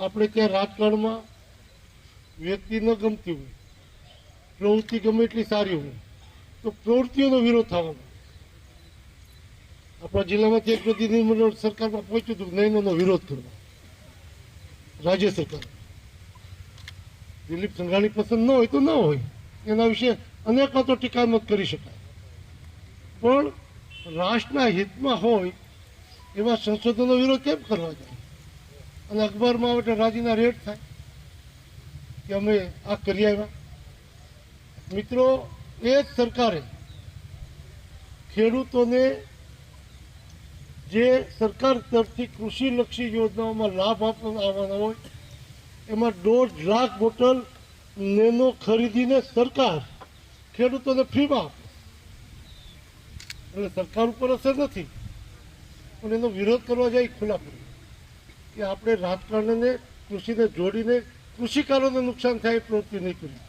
આપણે ત્યાં રાજકારણમાં વ્યક્તિ ન ગમતી હોય, પ્રવૃત્તિ ગમે એટલી સારી હોય તો પ્રવૃત્તિઓનો વિરોધ થવાનો. આપણા જિલ્લામાંથી એક પ્રતિનિધિમંડળ સરકારમાં પહોંચ્યું હતું, નયનોનો વિરોધ કરવા રાજ્ય સરકાર. દિલીપ સંઘાણી પસંદ ન હોય તો ન હોય, એના વિશે અનેક વાતો ટીકા મત કરી શકાય, પણ રાષ્ટ્રના હિતમાં હોય એવા સંશોધનનો વિરોધ કેમ કરવા જાય? અને અખબારમાં આવે એટલે રાજીના રેટ થાય કે અમે આ કરી આવ્યા. મિત્રો, એ જ સરકારે ખેડૂતોને જે સરકાર તરફથી કૃષિલક્ષી યોજનાઓમાં લાભ આપવાના હોય એમાં 1.5 લાખ બોટલ નેનો ખરીદીને સરકાર ખેડૂતોને ફ્રીમાં આપે. એટલે સરકાર ઉપર અસર નથી, પણ એનો વિરોધ કરવા જાય ખુલ્લા પડે કે આપણે રાજકારણને કૃષિને જોડીને કૃષિકારોને નુકસાન થાય એ પ્રવૃત્તિ નહીં કરી.